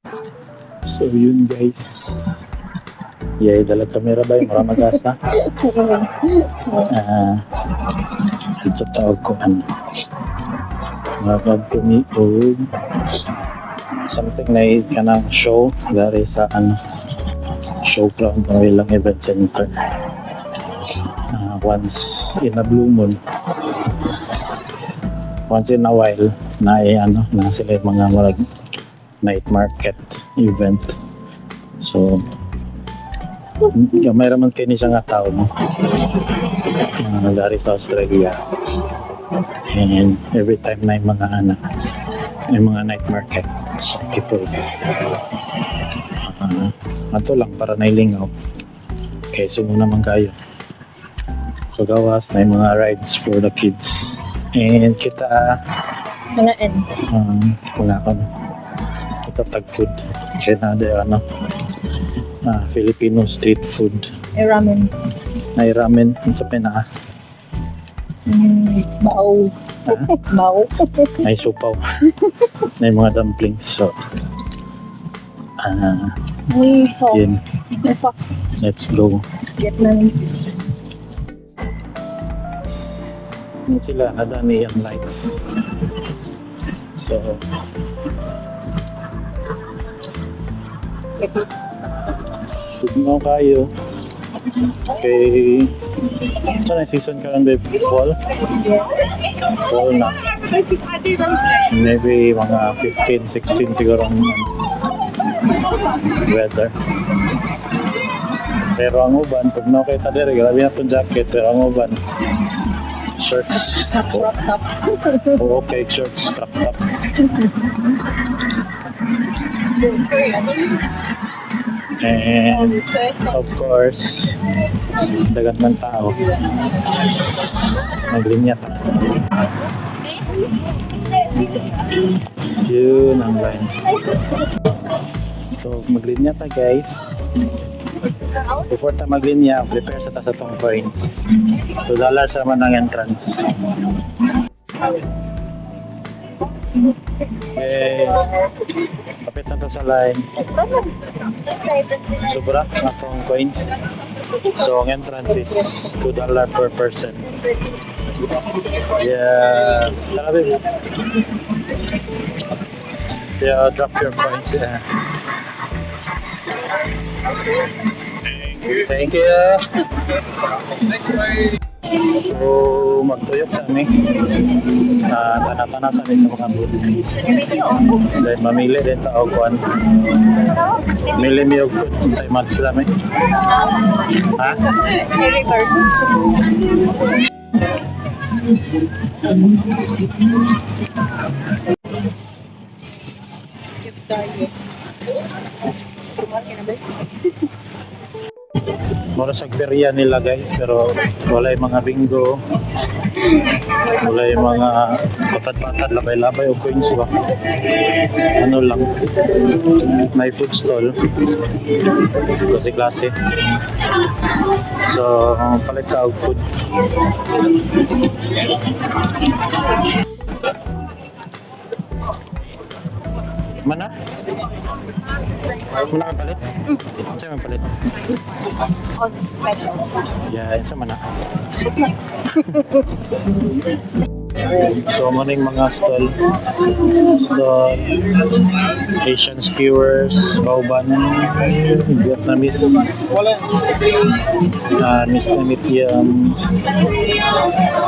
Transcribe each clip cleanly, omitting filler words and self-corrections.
So yun guys. Yay, dalag kamera ba yung maramag asa? Ito tawag ko ano. Magag kami o something na kanang show dari sa ano showground ng ilang event center. Once in a blue moon, once in a while na ano na sila yung mga marag night market event. So may raman kayo siya nga tao mo dari sa Australia, and every time na yung mga ano yung mga night market, so people ato lang para nailingaw kaya sumo naman kayo pagawas na yung mga rides for the kids, and kita Mga N. mga kita tag food kaya na ano Filipino street food Ramen. ay ramen sa pina Bao. Bao. ay supaw na yung mga dumplings, so Uy, so. yun, Fuck. let's go. Vietnamese. Yun sila ada neon lights, so tignan kayo okay. Saan ang season ka ng fall? Fall na maybe mga 15, 16 siguro ang weather. Pero ang uban pag nakita dire grabe na itong jacket, pero ang uban shorts Crop top. okay, shorts crop top. And of course dagat man tao naglinya ta yun ang line, so maglinya ta guys. Before ta maglinya, prepare sa ta sa tong coins. $2 sa man ang entrance. Okay, kapit na to sa line. Sobra na tong coins. So ang entrance is $2 per person. Yeah, tara babe. Yeah, drop your coins. Yeah. Thank you. So, magtuyok sa amin. Tanah-tanah sa amin sa mga booth. Dahil mamili din tao kuhan. Mili mi yung food sa imag sila may. Ha? Maybe first. Mura sa perya nila guys, pero wala yung mga bingo, wala yung mga patad-patad, labay-labay o coins ba. Ano lang, may food stall, klase-klase. So, palit ka og food. Mana? Mana ang palit? Saan ang palit? On special. Yeah, yun sa mana. So, maraming mga stall, Asian skewers, bauban, Vietnamese, Vietnamese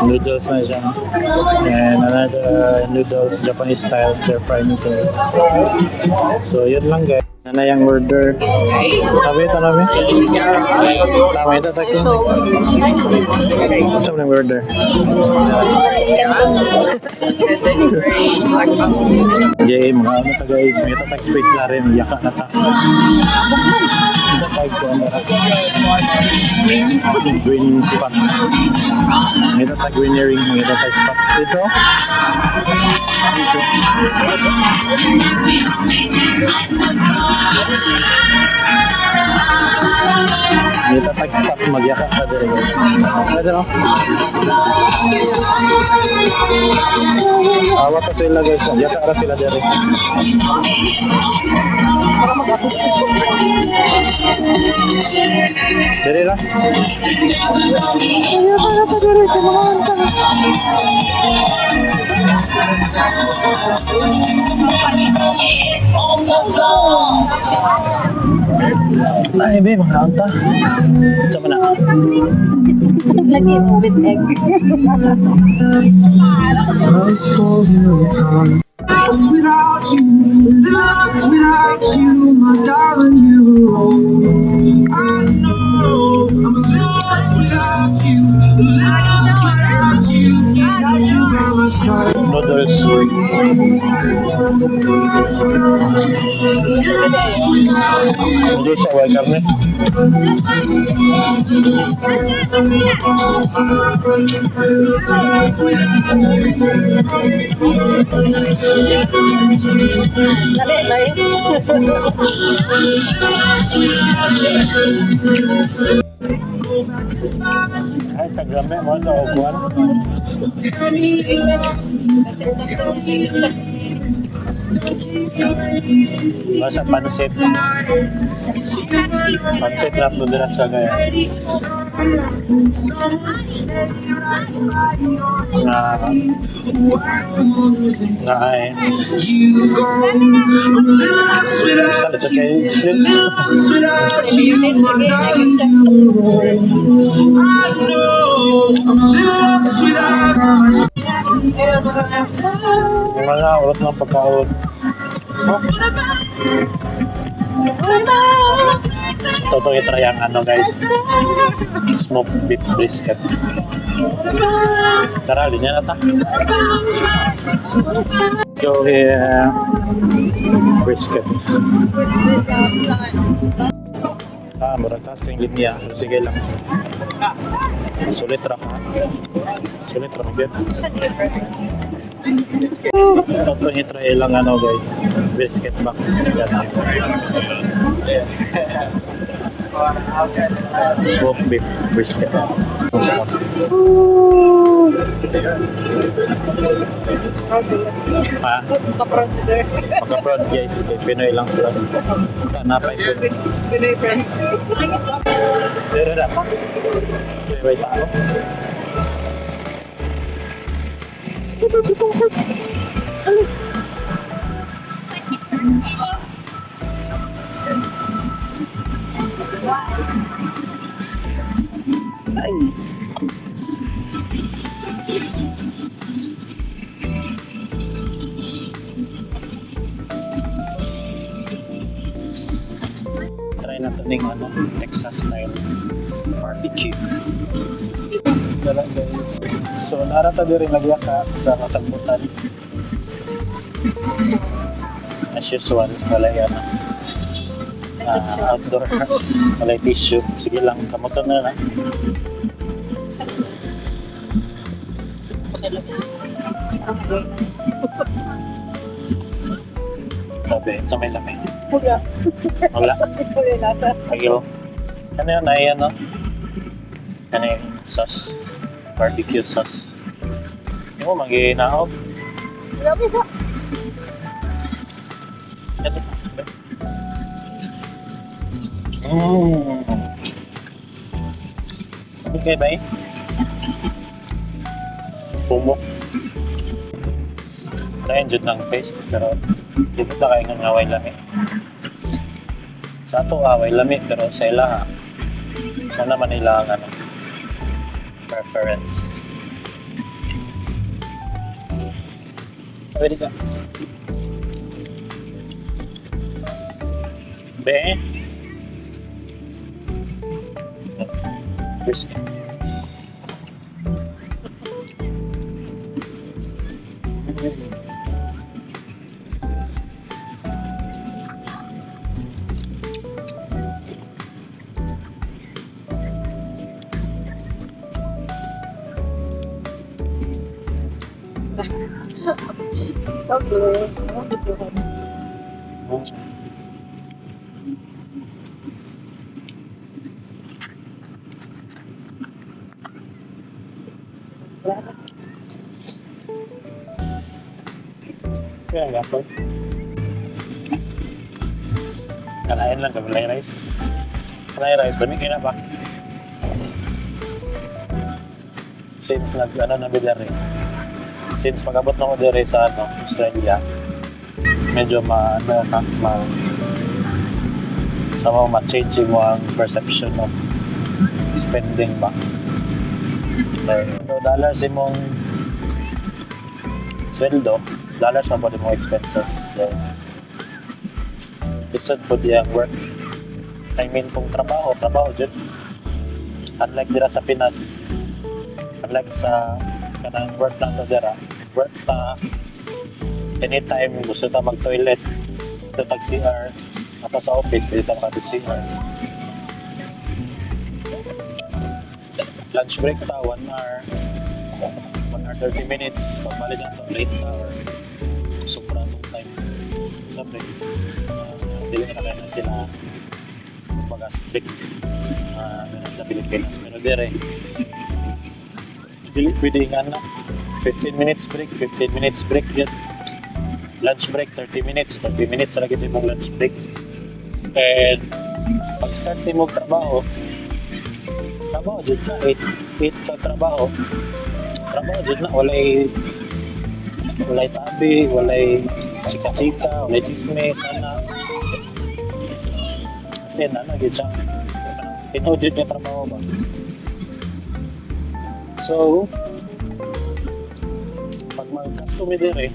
noodles na siya, and another noodles, Japanese style, stir-fry noodles. So, yun lang guys. Ano yung order? Sabi ito namin? Tama ito, takyo. Saan yung order? Yay, mga ano ta guys. May tatag space na rin. Yaka na ta. Ito tag ko ang green spot. May tatag green earring. May tatag spot. Ito. May tatag spot. Magyaka ka din. Ito no? Awa pa sila guys. Magyaka ka sila din. Dili lang. Ayaw ka na pa dito sa mga antang. Ay, be, mga anta. Sama na. Lagi mo with egg. Lost without you, lost without you, my darling, you. I know I'm lost without you, lost without you, without you by my side. Noodles. Noodles sa white karne. Lagi, lagi. Ay, tagrame mo ito. Kuwan. Basta pansit. Pansit na noodles sa gaya. Na ay. You go, I'm lost without Basta ito kayo explain. lost without you, my darling, you. I know I'm lost without you. Yung mga urot ng pagkaurot. Ito itry ang ano guys. Smoked beef brisket. Tara, linya na ta. So, brisket. Murag taas kayong linya. Sige lang. Sulit ra ka. Sulit ra ka. Ito itry lang ano guys. Brisket box. Yan. Smoked beef brisket. Masarap. Ha? Kapronder. Maka-prod guys. Kay Pinoy lang sila. Napay ko. Pinoy friend. Pero na. Wait ako. Ay. Try natin ng ano, Texas style barbecue. Dala guys. So narata din rin lagyan ka sa kasagbutan. As usual, wala yan. Outdoor, wala tissue. Sige lang, kamutan na na. Sabi, sa may lamig. Puga. Wala. Puga nasa. Ayun. Ano yun? Ay, ano? Ano yung sauce? Barbecue sauce. Hindi mo mag-inaog. Lami sa. Ito. Mmm. Okay ba eh? Pumok. Na-enjoy ng paste pero dito na kayo ng away lami. Sa ato away lami pero sa ila kung naman nila ang ano, preference. Pwede ka. Be? Brisket. Okay. Kaya gapon. Kanain lang, kabalay rice. Kanay rice, dami kayo na ba? since nag-ano na bidari, since pag-abot na ko dire sa Australia, medyo sama ma-change mo ang perception of spending ba. So, dollars imong sweldo, dollars na po din mong expenses. So, lisod po diyang work. I mean, kung trabaho dyan. Unlike dira sa Pinas, unlike sa kanang work lang to dira, work ta anytime gusto ta mag-toilet, gusto tag-CR, at sa office, pwede ta makatag-CR. Lunch break ta, 1 hour, 1 hour 30 minutes, pagbalik na to, late na or sobra tong time sa break. Dili na kaya na sila baga strict sa Pilipinas. Pero dire, dili pwede nga na 15 minutes break dyan. Lunch break 30 minutes lagi din mong lunch break. And pag start din mong trabaho dyan ka 8 sa trabaho dyan na, walay tabi, walay chika-chika, walay chisme, sana kasi yun siya pinodid niya trabaho ba. So pag mag-customer dire,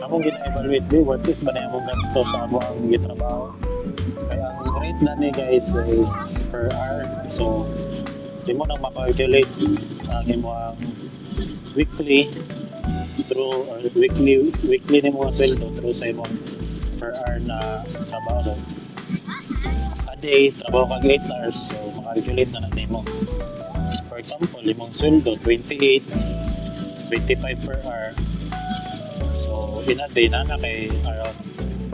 among gina-evaluate di worth it ba na among gasto sa among gitrabaho. Kaya ang rate na ni guys is per hour. So di mo nang ma-calculate ang imong weekly through or weekly ni mga sweldo through sa imong per hour na trabaho. So, a day, trabaho kag 8 hours, so makalculate na natin mo. For example, imong sweldo 28, 25 per hour. So in a day na kay around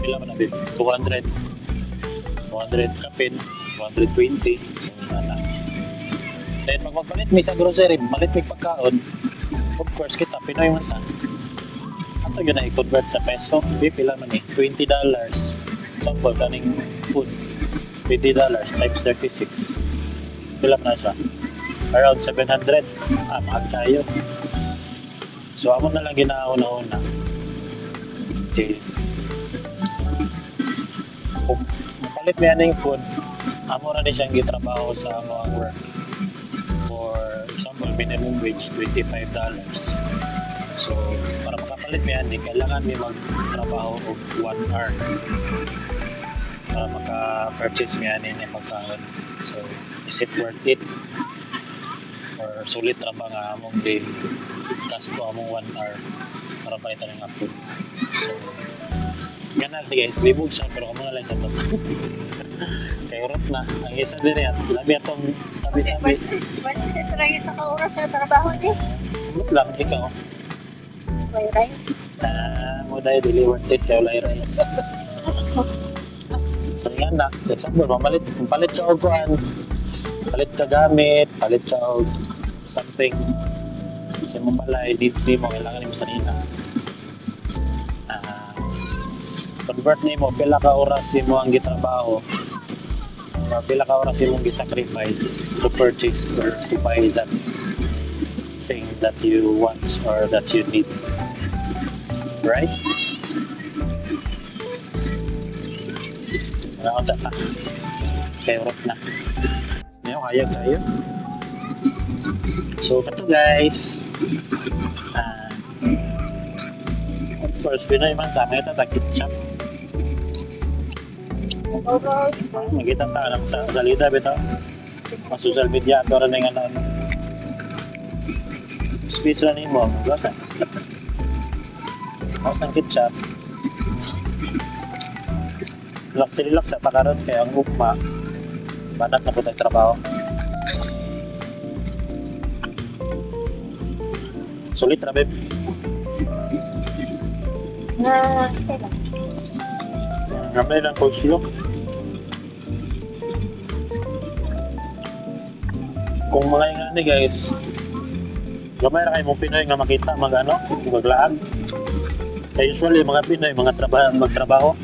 pila man na 200 kapin, 220, so na. Then pag magpalit mi sa grocery, malit mi pagkaon, of course kita Pinoy man ta. Ato yun na i-convert sa peso, pila man $20. Example, kaning food, $20 times 36. Pila man na siya? Around 700. Mahal tayo. So amo na lang ginauna-una is kung mapalit mo yan yung food, amo na din siyang gitrabaho sa mga work. For example, minimum wage $25. So para makapalit mo yan, kailangan may magtrabaho of 1 hour para maka-purchase mo yan yung pagkaon. So is it worth it? Or sulit ra ba nga among day gasto among 1 hour para palitan ng food. So ganun guys, libog siya pero kamo na lang sa bato. Kaya urot na ang isa din yan, labi atong tabi-tabi. Balik try sa kauras sa trabaho ni. Urot lang, ikaw May rice. mo dahil dili worth it kaya ulay rice. So yan na, example, palit ka og kuan, palit ka gamit, palit ka og something kasi mo pala needs ni mo, kailangan mo sa nina. Convert ni mo, pila ka oras mo ang gitrabaho, pila ka oras mo gisacrifice to purchase or to buy that thing that you want or that you need, right? Wala sa ta kaya urot na ngayon kaya tayo. So ito guys, of course Pinoy man tama ito tag-ketchup. Magkita ta lang sa salida bitaw sa social media ato rin nga na speech lang mo gata mas ng ketchup relax sa pakaroon kaya ang ugma banat na po tayong trabaho. Sulit na babe. Gamay lang po silo. Kung mga nga ni guys, gamay na kayo mong Pinoy nga makita maglaag. Kaya usually mga Pinoy, magtrabaho.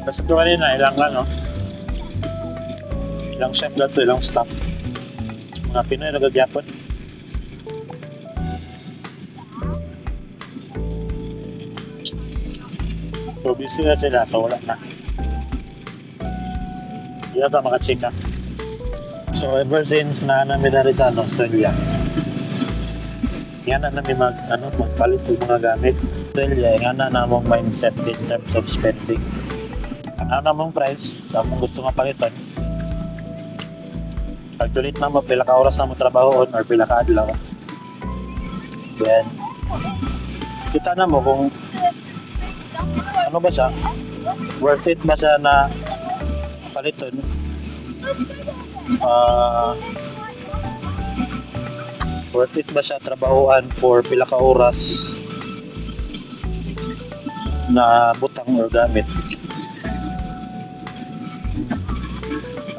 Kasi ito kanina, ilang lang, no? Ilang chef dato, ilang staff. Mga Pinoy nagagyapon. So busy na sila, so wala na. Hindi na ito makachika. So ever since na namin na rin sa Australia, yan na namin magpalit ng mga gamit. Australia, yan na namang mindset in terms of spending. Ano namang price, sa mong gusto nga palitan. Pagtulit na mo, pila ka oras na mo trabahoon or pila ka adlaw. Then, kita na mo kung ano ba siya, worth it ba siya na paliton. Worth it ba siya trabahoan for pila ka oras na butang or gamit.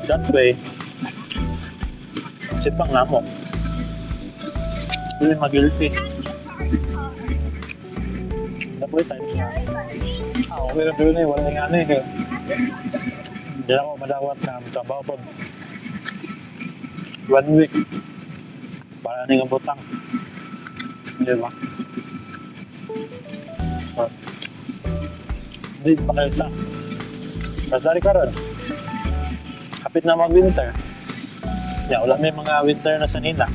That way, sipang nga mo. Hindi mag-guilty. Napoy times nga. Okay lang doon eh, wala nga eh. Hindi ako madawat na trabaho po 1 week para nang butang. Hindi ba? Hindi pa kayo sa. Tapos dari ka ron. Kapit na mag-winter. Yeah, wala may mga winter na sanina.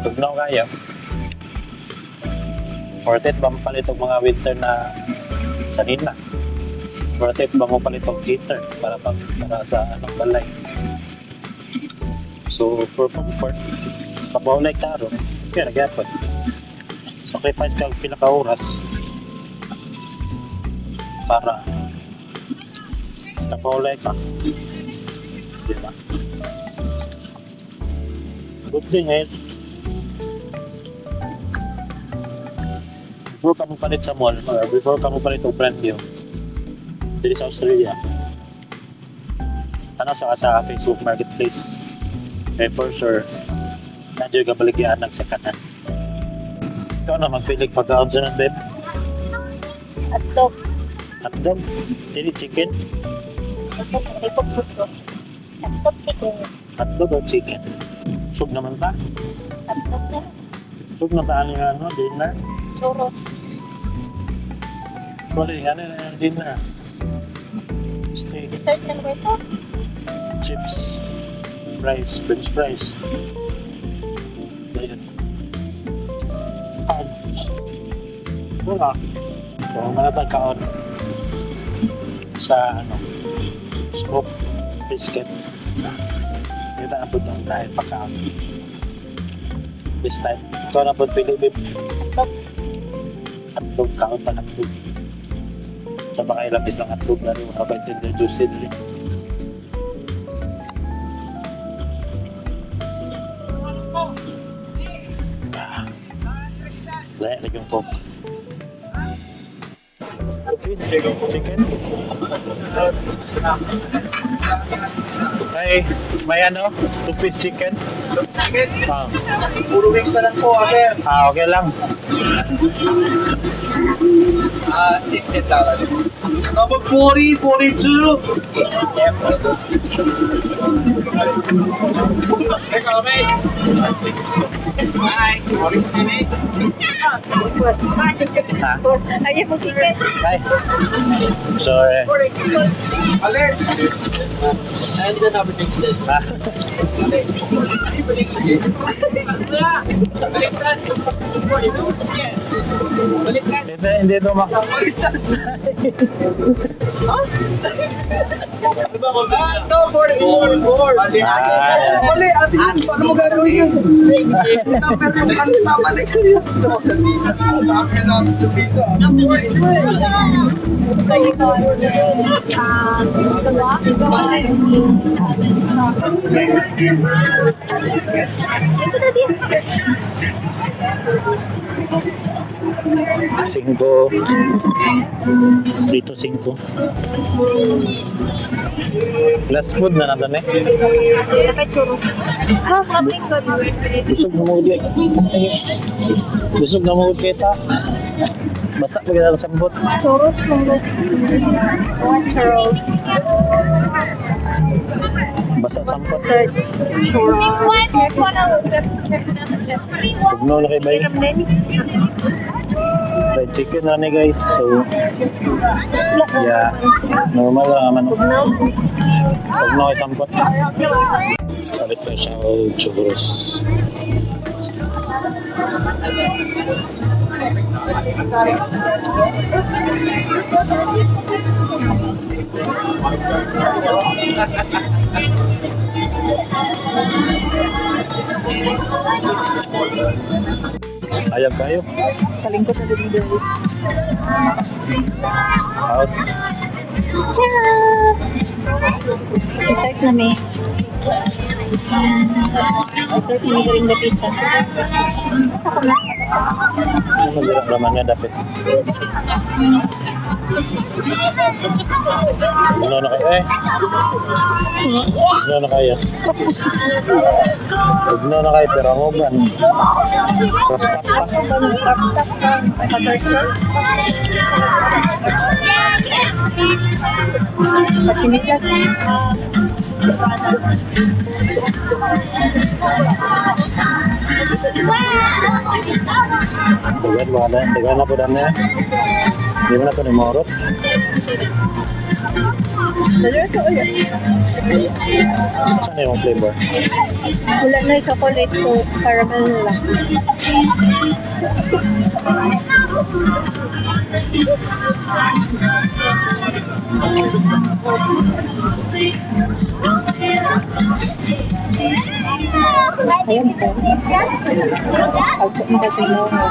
Tugnaw kaya. Worth it ba mapalit og mga winter na sanina? Worth it ba mapalit og heater para sa anong balay? So for comfort, kapawalay taro, kaya nagyapon. Sacrifice ka og pila ka oras para kapawalay ka. Di ba? Good thing is, before ka mo palit sa mall or before ka mo palit og brand new dito sa Australia, ano sa Facebook Marketplace, eh for sure nandiyo ka baligyan sa kanan. Ito na magpilig pagkaon sa nan, babe. Hotdog. Hotdog, dili chicken, Hotdog, hotdog. Hotdog, chicken. hotdog o chicken. Sug naman ta. Hotdog na. Sug na ta ano, dinner. Churros. Sorry, ano yung dinner? Steak, Dessert na ba ito? chips, fries, french fries. Ayun. Wala. So, manatagkaon sa smoke biscuit. Kita na po doon dahil pagkaon. This time, ito na po pili, babe. Hotdog, kaon pa hotdog. Sa mga ilang is ng hotdog na rin, mga tender juicy rin. Wala, lagi yung coke. Chicken? May ano? 2-piece chicken? Ah. Puro mix na lang po, sir. Okay lang. 16 dollars. Number 40, 42. Ayaw mo chicken. Bye. Sorry. Alert! And then I'll take this. Ah. Hindi ito Ito, 44. Mali, ate yun. Paano mo gagawin yun? Number yung kanta, mali. So you go the walk, you go Cinco. Dito 5. Last food na natin eh. Dapat churros. Mabing ko. Busog na mo ulit. Busog na mo ulit kita. Basta pa kita sa sambot. Churros mo. One churros. Basa sampot. Search. Tugno na kay bay. Fried chicken na ni guys. So, yeah. Normal lang naman. Tugno kay sampot. Palit pa siya o churros. Ayag kayo. Kalingkot na din guys. Out. Yes! Dessert na may. Dessert na may galing dapita. Asa ko na? Ano magirap naman niya dapat? Ano na kayo eh? Ano na kayo? Ano na kayo pero angogan. Ako ba ng tap-tap sa patorcha? Pachinitas. Dagan na po dami eh. Hindi mo na po ni Morot. Dessert ko ulit. Saan yung flavor? Wala na yung chocolate, so caramel lang. Ayan ito. Pagkot makatinaw mo.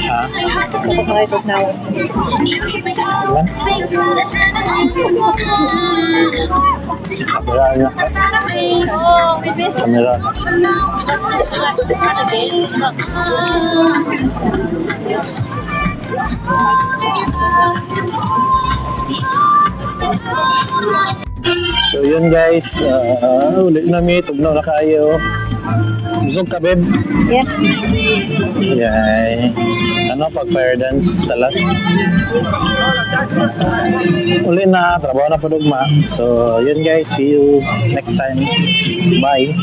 Ha? Pagkot makatinaw mo. Ilan? Kamera niya. Kamera. So yun guys, ulit na mi, tugnaw na kayo. Busog ka, babe? Yeah. Yay. Ano, pag fire dance sa last? Uli na, trabaho na po dugma. So, yun guys, see you next time. Bye.